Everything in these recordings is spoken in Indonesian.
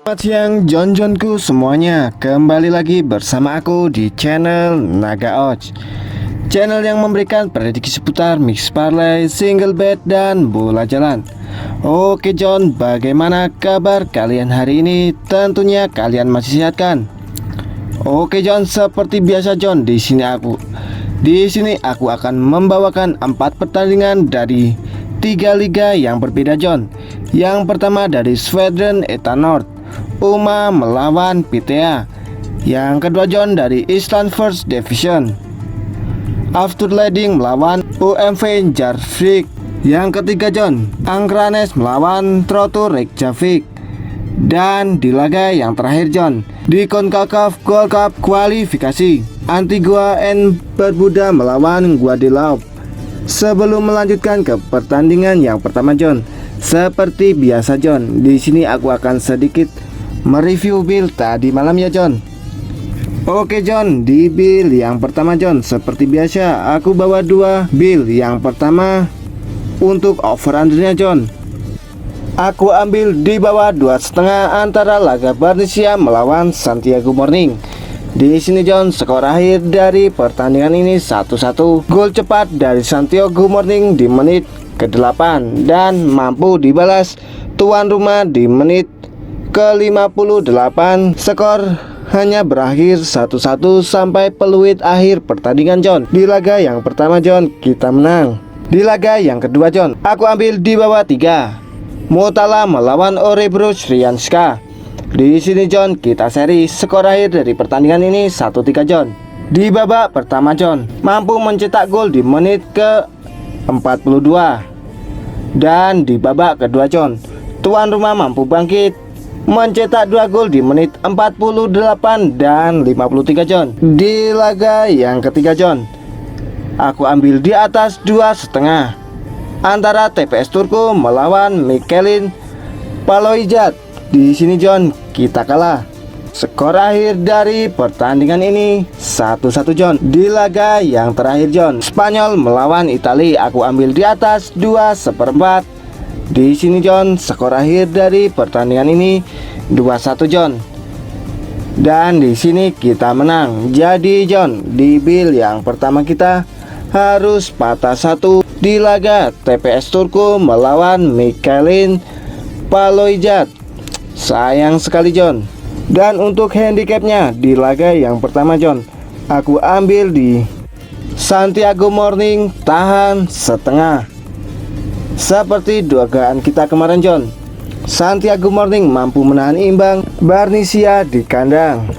Selamat siang John-Johnku semuanya. Kembali lagi bersama aku di channel Naga Odds, channel yang memberikan prediksi seputar mix parlay, single bet, dan bola jalan. Oke John, bagaimana kabar kalian hari ini? Tentunya kalian masih sehat kan? Oke John, seperti biasa John, di sini aku akan membawakan 4 pertandingan dari 3 liga yang berbeda John. Yang pertama dari Sweden Etanord, UMA melawan Pitea. Yang kedua John dari Island First Division, Afturleding melawan UMV Jarvik. Yang ketiga John, Ankranes melawan Trotur Reykjavik. Dan di laga yang terakhir John, di CONCACAF Gold Cup kualifikasi, Antigua and Barbuda melawan Guadeloupe. Sebelum melanjutkan ke pertandingan yang pertama John, seperti biasa John, di sini aku akan sedikit mereview build tadi malam ya John. Oke John, di build yang pertama John, seperti biasa aku bawa 2 build. Yang pertama untuk over undernya John, aku ambil di bawah 2,5 antara laga Barnesia melawan Santiago Morning. Di sini John, skor akhir dari pertandingan ini 1-1. Gol cepat dari Santiago Morning di menit ke-8 dan mampu dibalas tuan rumah di menit ke-58. Skor hanya berakhir 1-1 sampai peluit akhir pertandingan John. Di laga yang pertama John, kita menang. Di laga yang kedua John, aku ambil di bawah 3 Motala melawan Orebro Srianska. Di sini John, kita seri. Skor akhir dari pertandingan ini 1-3 John. Di babak pertama John, mampu mencetak gol di menit ke-42. Dan di babak kedua John, tuan rumah mampu bangkit mencetak 2 gol di menit 48 dan 53 John. Di laga yang ketiga John, aku ambil di atas 2,5 antara TPS Turku melawan Mikelin Paloijat. Di sini John, kita kalah. Skor akhir dari pertandingan ini 1-1 John. Di laga yang terakhir John, Spanyol melawan Italia, aku ambil di atas 2/4. Di sini John, skor akhir dari pertandingan ini 2-1 John. Dan di sini kita menang. Jadi John, di build yang pertama kita harus patah 1 di laga TPS Turku melawan Mikelin Paloijat. Sayang sekali John. Dan untuk handicapnya di laga yang pertama John, aku ambil di Santiago Morning tahan setengah. Seperti dugaan kita kemarin John, Santiago Morning mampu menahan imbang Barnesia di kandang.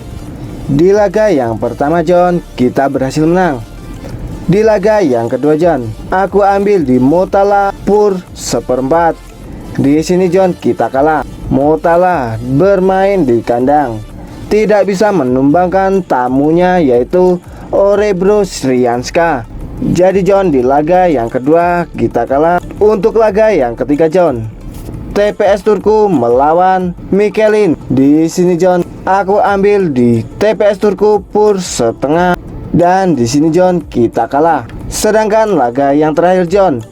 Di laga yang pertama John, kita berhasil menang. Di laga yang kedua John, aku ambil di Motala Pur 1/4. Di sini John, kita kalah. Motala bermain di kandang, tidak bisa menumbangkan tamunya yaitu Orebro Srianska. Jadi John, di laga yang kedua kita kalah. Untuk laga yang ketiga John, TPS Turku melawan Mikelin. Di sini John, aku ambil di TPS Turku Pur 1/2. Dan di sini John, kita kalah. Sedangkan laga yang terakhir John,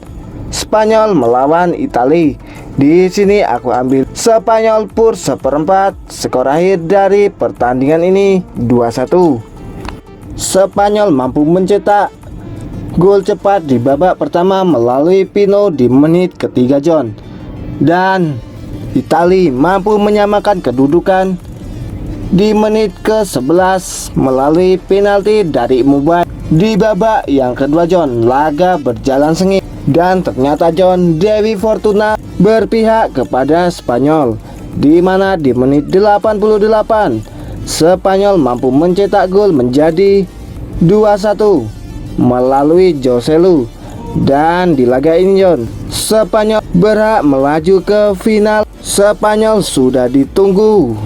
Spanyol melawan Italia. Di sini aku ambil Spanyol Pur 1/4. Skor akhir dari pertandingan ini 2-1. Spanyol mampu mencetak gol cepat di babak pertama melalui Pino di menit ke-3 John. Dan Italia mampu menyamakan kedudukan di menit ke-11 melalui penalti dari Mubai. Di babak yang kedua John, laga berjalan sengit. Dan ternyata John, Dewi Fortuna berpihak kepada Spanyol, di mana di menit 88 Spanyol mampu mencetak gol menjadi 2-1 melalui Joselu. Dan di laga ini John, Spanyol berhak melaju ke final. Spanyol sudah ditunggu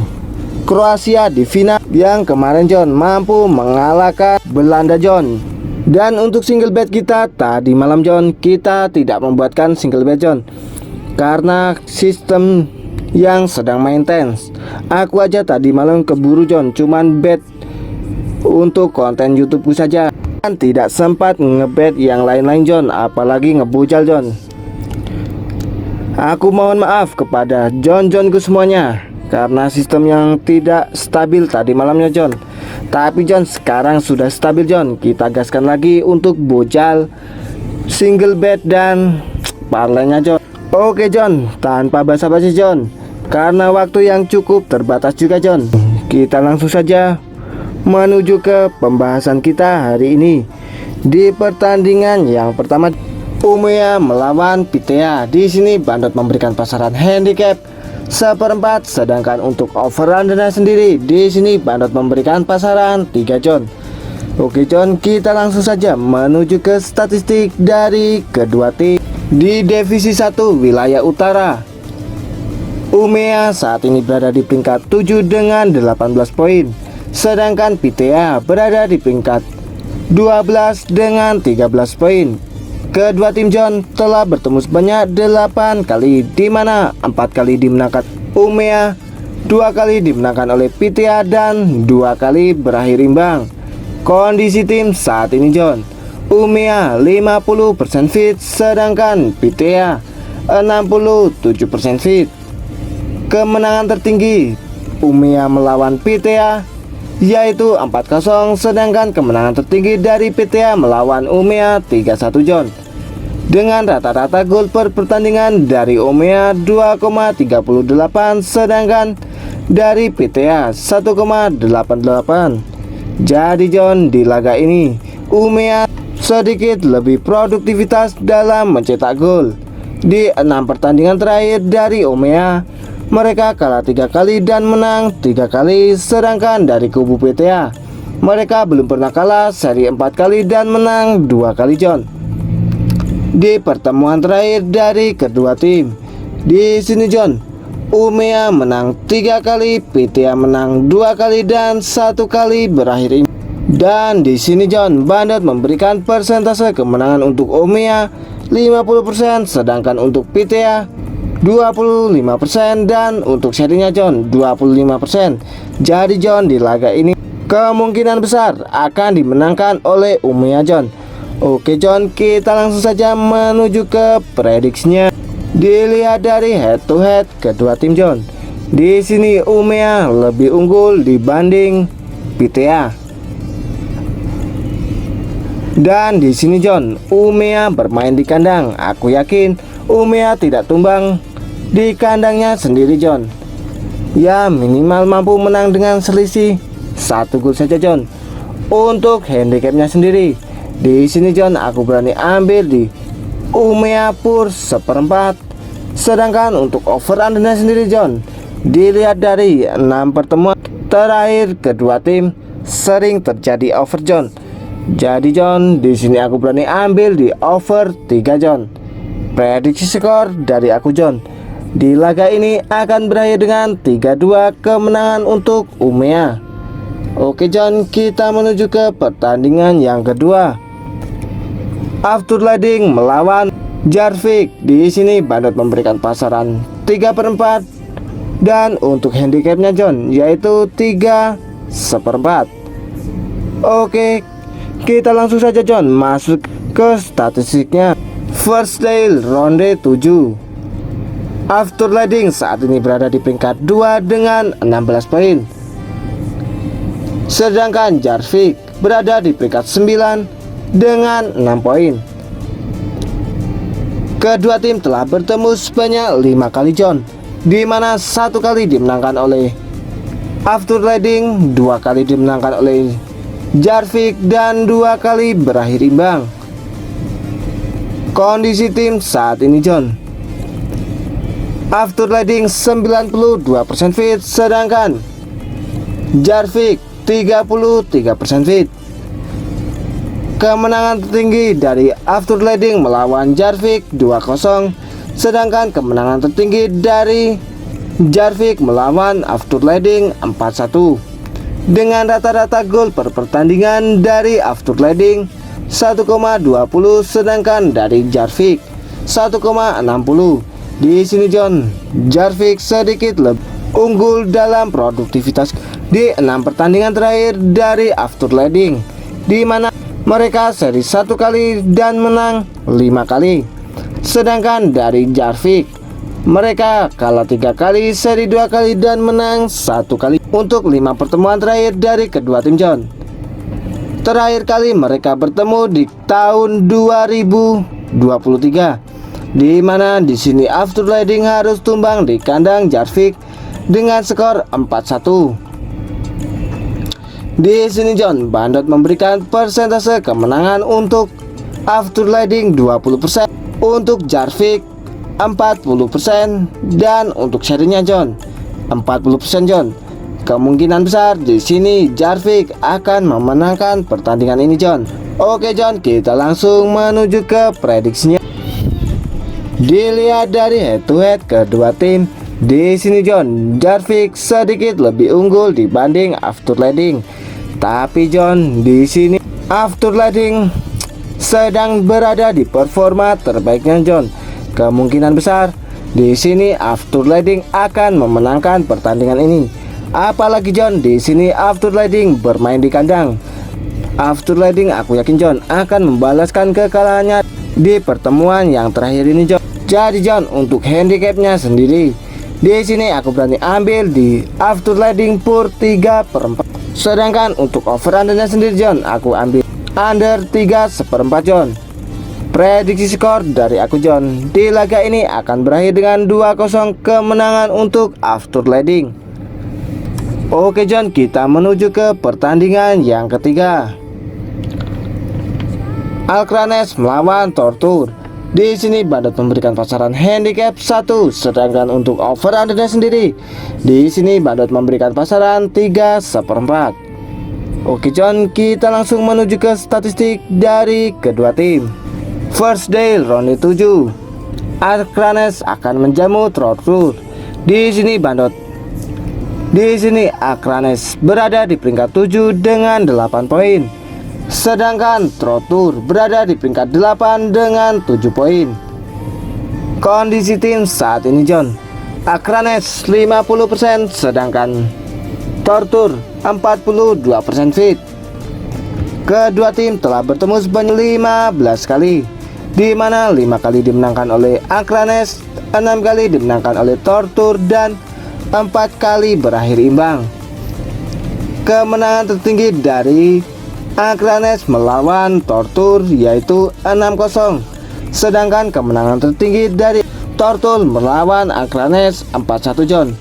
Kroasia di final yang kemarin John mampu mengalahkan Belanda John. Dan untuk single bet kita tadi malam John, kita tidak membuatkan single bet John karena sistem yang sedang maintenance. Aku aja tadi malam keburu John, cuman bet untuk konten YouTubeku saja, dan tidak sempat ngebet yang lain-lain John, apalagi ngebujal John. Aku mohon maaf kepada John-Johnku semuanya. karena sistem yang tidak stabil tadi malamnya John. Tapi John, sekarang sudah stabil John. Kita gaskan lagi untuk bojal, single bet dan parlaynya John. Oke John, tanpa basa-basi John, karena waktu yang cukup terbatas juga John, kita langsung saja menuju ke pembahasan kita hari ini. Di pertandingan yang pertama, Umea melawan Pitea. Di sini Bandot memberikan pasaran handicap 1/4, sedangkan untuk over undernya sendiri di sini Bandot memberikan pasaran 3 John. Oke John, kita langsung saja menuju ke statistik dari kedua tim. Di divisi 1 wilayah utara, Umea saat ini berada di peringkat 7 dengan 18 poin, sedangkan Pitea berada di peringkat 12 dengan 13 poin. Kedua tim John telah bertemu sebanyak 8 kali, di mana 4 kali dimenangkan Umea, 2 kali dimenangkan oleh Pitea dan 2 kali berakhir imbang. Kondisi tim saat ini John, Umea 50% fit, sedangkan Pitea 67% fit. Kemenangan tertinggi Umea melawan Pitea yaitu 4-0, sedangkan kemenangan tertinggi dari Pitea melawan Umea 3-1 John. Dengan rata-rata gol per pertandingan dari Umea 2,38, sedangkan dari Pitea 1,88. Jadi John, di laga ini Umea sedikit lebih produktivitas dalam mencetak gol. Di 6 pertandingan terakhir dari Umea, mereka kalah 3 kali dan menang 3 kali, sedangkan dari kubu Pitea, mereka belum pernah kalah seri 4 kali dan menang 2 kali John. Di pertemuan terakhir dari kedua tim, di sini John, Umea menang 3 kali, Pitea menang 2 kali dan 1 kali berakhir imbang. Dan di sini John, Bandot memberikan persentase kemenangan untuk Umea 50%, sedangkan untuk Pitea 25% dan untuk serinya John 25%. Jadi John, di laga ini kemungkinan besar akan dimenangkan oleh Umea John. Oke John, kita langsung saja menuju ke prediksinya. Dilihat dari head to head kedua tim John, di sini Umea lebih unggul dibanding Pitea. Dan di sini John, Umea bermain di kandang. Aku yakin Umea tidak tumbang di kandangnya sendiri John. Ya, minimal mampu menang dengan selisih 1 gol saja John. Untuk handicapnya sendiri, di sini John, aku berani ambil di Umea pur 1/4. Sedangkan untuk over undernya sendiri John, dilihat dari 6 pertemuan terakhir kedua tim sering terjadi over John. Jadi John, di sini aku berani ambil di over 3 John. Prediksi skor dari aku John, di laga ini akan berakhir dengan 3-2 kemenangan untuk Umea. Oke John, kita menuju ke pertandingan yang kedua. After Leading melawan Jarvik. Di sini Bandot memberikan pasaran 3/4 dan untuk handicapnya John yaitu 3/4. Oke, kita langsung saja John masuk ke statistiknya. First day ronde 7, After Leading saat ini berada di peringkat 2 dengan 16 poin, sedangkan Jarvik berada di peringkat 9 dengan 6 poin. Kedua tim telah bertemu sebanyak 5 kali John, di mana 1 kali dimenangkan oleh After Leading, 2 kali dimenangkan oleh Jarvik dan 2 kali berakhir imbang. Kondisi tim saat ini John, After Leading 92% fit, sedangkan Jarvik 33% fit. Kemenangan tertinggi dari After Leading melawan Jarvik 2-0, sedangkan kemenangan tertinggi dari Jarvik melawan After Leading 4-1. Dengan rata-rata gol per pertandingan dari After Leading 1,20, sedangkan dari Jarvik 1,60. Di sini John, Jarvik sedikit lebih unggul dalam produktivitas di 6 pertandingan terakhir dari After Leading, di mana mereka seri 1 kali dan menang 5 kali. Sedangkan dari Jarvik, Mereka kalah 3 kali, seri 2 kali, dan menang 1 kali untuk 5 pertemuan terakhir dari kedua tim John. Terakhir kali mereka bertemu di tahun 2023, di mana di sini After Leading harus tumbang di kandang Jarvik dengan skor 4-1. Di sini John Bandot memberikan persentase kemenangan untuk After Leading 20%, untuk Jarvik 40%, dan untuk serinya John 40% John. Kemungkinan besar di sini Jarvik akan memenangkan pertandingan ini John. Oke John, kita langsung menuju ke prediksinya. Dilihat dari head to head kedua tim, di sini John Jarvik sedikit lebih unggul dibanding After Leading. Tapi John, di sini After Leading sedang berada di performa terbaiknya John. Kemungkinan besar di sini After Leading akan memenangkan pertandingan ini. Apalagi John, di sini After Leading bermain di kandang. After Leading aku yakin John akan membalaskan kekalahannya di pertemuan yang terakhir ini John. Jadi John, untuk handicapnya sendiri, di sini aku berani ambil di After Leading pur 3/4. Sedangkan untuk over undernya sendiri John, aku ambil under 3/4 John. Prediksi skor dari aku John, di laga ini akan berakhir dengan 2-0 kemenangan untuk After Leading. Oke John, kita menuju ke pertandingan yang ketiga. Alcranes melawan Tortur. Di sini Bandot memberikan pasaran handicap 1, sedangkan untuk over undernya sendiri, di sini Bandot memberikan pasaran 3/4. Oke John, kita langsung menuju ke statistik dari kedua tim. First day ronde 7, Alcranes akan menjamu Tortur. Di sini Alcranes berada di peringkat 7 dengan 8 poin. Sedangkan Tortur berada di peringkat 8 dengan 7 poin. Kondisi tim saat ini John, Alcranes 50%, sedangkan Tortur 42% fit. Kedua tim telah bertemu sebanyak 15 kali, di mana 5 kali dimenangkan oleh Alcranes, 6 kali dimenangkan oleh Tortur, dan 4 kali berakhir imbang. Kemenangan tertinggi dari Alcranes melawan Tortur yaitu 6-0, sedangkan kemenangan tertinggi dari Tortur melawan Alcranes 4-1 John.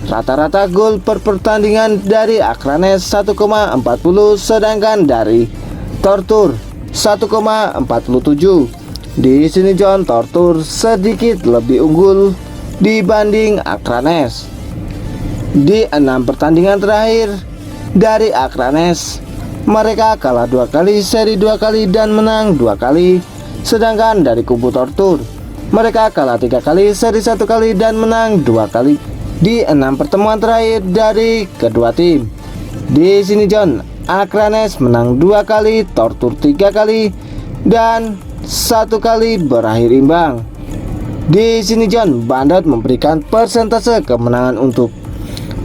Rata-rata gol per pertandingan dari Alcranes 1,40, sedangkan dari Tortur 1,47. Di sini John Tortur sedikit lebih unggul dibanding Alcranes. Di 6 pertandingan terakhir dari Alcranes, mereka kalah 2 kali, seri 2 kali, dan menang 2 kali. Sedangkan dari kubu Tortur, mereka kalah 3 kali, seri 1 kali, dan menang 2 kali di 6 pertemuan terakhir dari kedua tim. Di sini John, Alcranes menang 2 kali, Tortur 3 kali, dan 1 kali berakhir imbang. Di sini John Bandot memberikan persentase kemenangan untuk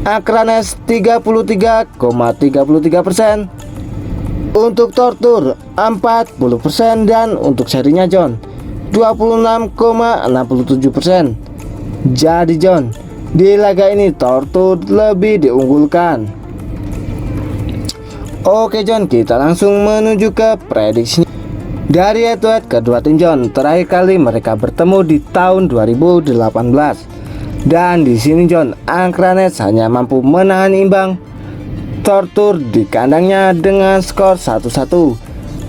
Alcranes 33,33%, untuk Tortur 40%, dan untuk serinya John 26,67%. Jadi John, di laga ini Tortur lebih diunggulkan. Oke John, kita langsung menuju ke prediksi. Dari head to head kedua tim John, terakhir kali mereka bertemu di tahun 2018. Dan di sini John, Alcranes hanya mampu menahan imbang Tortur di kandangnya dengan skor 1-1.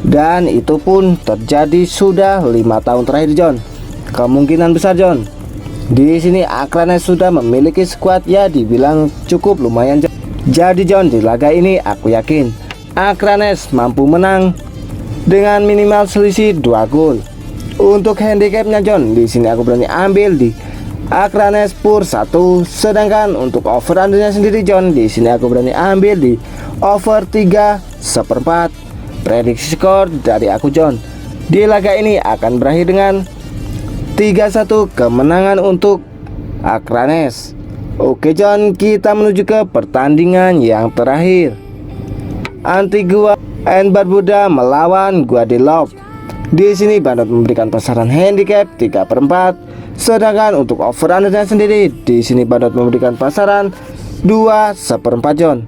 Dan itu pun terjadi sudah 5 tahun terakhir John. Kemungkinan besar John, di sini Alcranes sudah memiliki skuad ya dibilang cukup lumayan John. Jadi John, di laga ini aku yakin Alcranes mampu menang dengan minimal selisih 2 gol. Untuk handicapnya John, di sini aku berani ambil di Alcranes pur 1, sedangkan untuk over undernya sendiri John, di sini aku berani ambil di over 3/4. Prediksi skor dari aku John, di laga ini akan berakhir dengan 3-1 kemenangan untuk Alcranes. Oke John, kita menuju ke pertandingan yang terakhir. Antigua and Barbuda melawan Guadeloupe. Di sini Bandot memberikan pasaran handicap 3/4, Sedangkan untuk over undernya sendiri, di sini Bandot memberikan pasaran 2/4 John.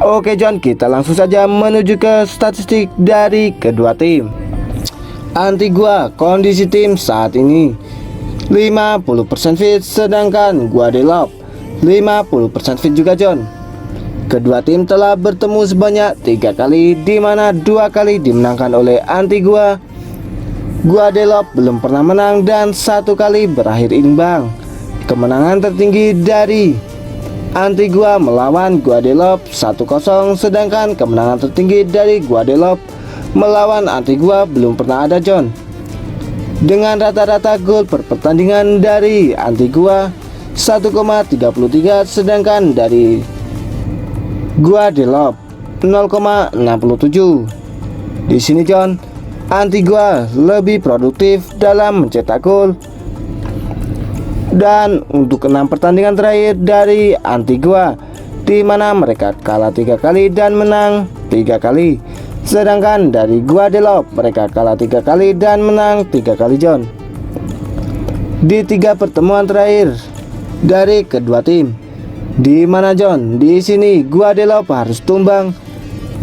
Oke John, kita langsung saja menuju ke statistik dari kedua tim. Antigua, kondisi tim saat ini 50% fit, sedangkan Guadeloupe 50% fit juga John. Kedua tim telah bertemu sebanyak 3 kali, di mana 2 kali dimenangkan oleh Antigua. Guadeloupe belum pernah menang dan 1 kali berakhir imbang. Kemenangan tertinggi dari Antigua melawan Guadeloupe 1-0, sedangkan kemenangan tertinggi dari Guadeloupe melawan Antigua belum pernah ada John. Dengan rata-rata gol per pertandingan dari Antigua 1,33, sedangkan dari Guadeloupe 0,67. Di sini John, Antigua lebih produktif dalam mencetak gol. Dan untuk 6 pertandingan terakhir dari Antigua, di mana mereka kalah 3 kali dan menang 3 kali, sedangkan dari Guadeloupe mereka kalah 3 kali dan menang 3 kali John. Di 3 pertemuan terakhir dari kedua tim, di mana John, di sini Guadeloupe harus tumbang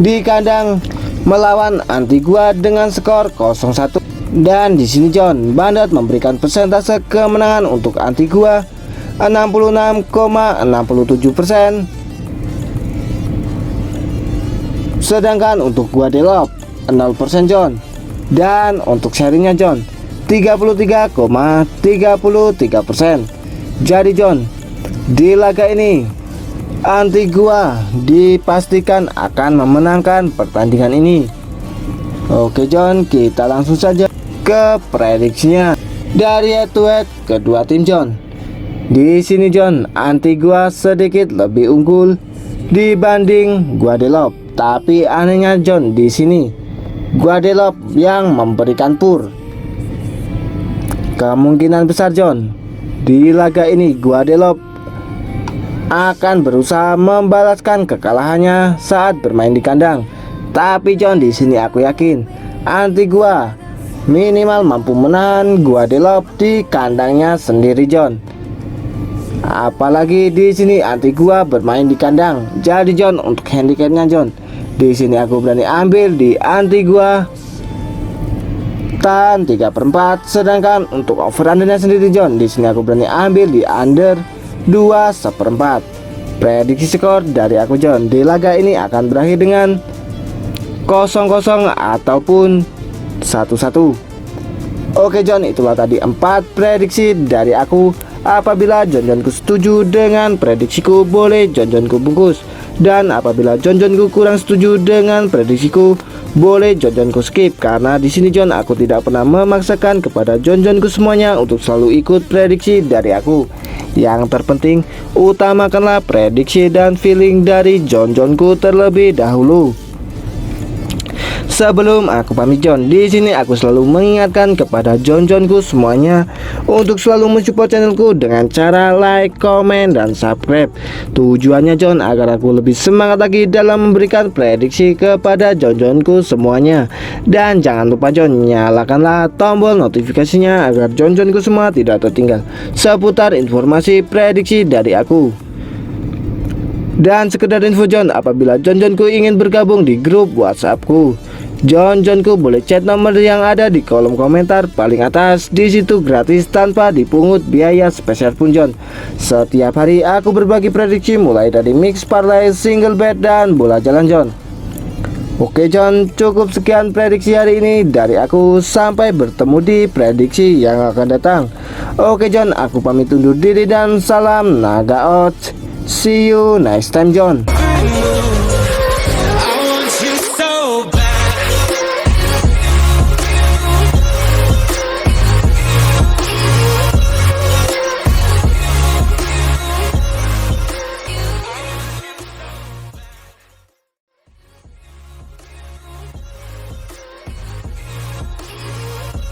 di kandang melawan Antigua dengan skor 0-1. Dan di sini John, Bandot memberikan persentase kemenangan untuk Antigua 66,67%, sedangkan untuk Guadeloupe 0% John. Dan untuk serinya John 33,33%. Jadi John, di laga ini Antigua dipastikan akan memenangkan pertandingan ini. Oke John, kita langsung saja ke prediksinya dari head to head kedua tim John. Di sini John, Antigua sedikit lebih unggul dibanding Guadeloupe, tapi anehnya John, di sini Guadeloupe yang memberikan pur. Kemungkinan besar John, di laga ini Guadeloupe akan berusaha membalaskan kekalahannya saat bermain di kandang. Tapi John, di sini aku yakin Antigua minimal mampu menahan Guadeloupe di kandangnya sendiri John. Apalagi di sini Antigua bermain di kandang. Jadi John, untuk handicapnya John, di sini aku berani ambil di Antigua tan 3/4, sedangkan untuk over undernya sendiri John, di sini aku berani ambil di under 2/4. Prediksi skor dari aku John, di laga ini akan berakhir dengan 0-0 ataupun 1-1. Oke John, itulah tadi 4 prediksi dari aku. Apabila John-Johnku setuju dengan prediksiku, boleh John-Johnku bungkus. Dan apabila John-Johnku kurang setuju dengan prediksiku, boleh John-Johnku skip. Karena di sini John, aku tidak pernah memaksakan kepada John-Johnku semuanya untuk selalu ikut prediksi dari aku. Yang terpenting, utamakanlah prediksi dan feeling dari John-Johnku terlebih dahulu. Sebelum aku pamit John, di sini aku selalu mengingatkan kepada John-Johnku semuanya untuk selalu mensupport channelku dengan cara like, komen, dan subscribe. Tujuannya John, agar aku lebih semangat lagi dalam memberikan prediksi kepada John-Johnku semuanya. Dan jangan lupa John, nyalakanlah tombol notifikasinya agar John-Johnku semua tidak tertinggal seputar informasi prediksi dari aku. Dan sekedar info John, apabila John-Johnku ingin bergabung di grup WhatsAppku, John-Johnku boleh chat nomor yang ada di kolom komentar paling atas. Di situ gratis tanpa dipungut biaya spesial pun John. Setiap hari aku berbagi prediksi mulai dari mix parlay, single bet, dan bola jalan John. Oke John, cukup sekian prediksi hari ini dari aku. Sampai bertemu di prediksi yang akan datang. Oke John, aku pamit undur diri dan salam naga out. See you next time John.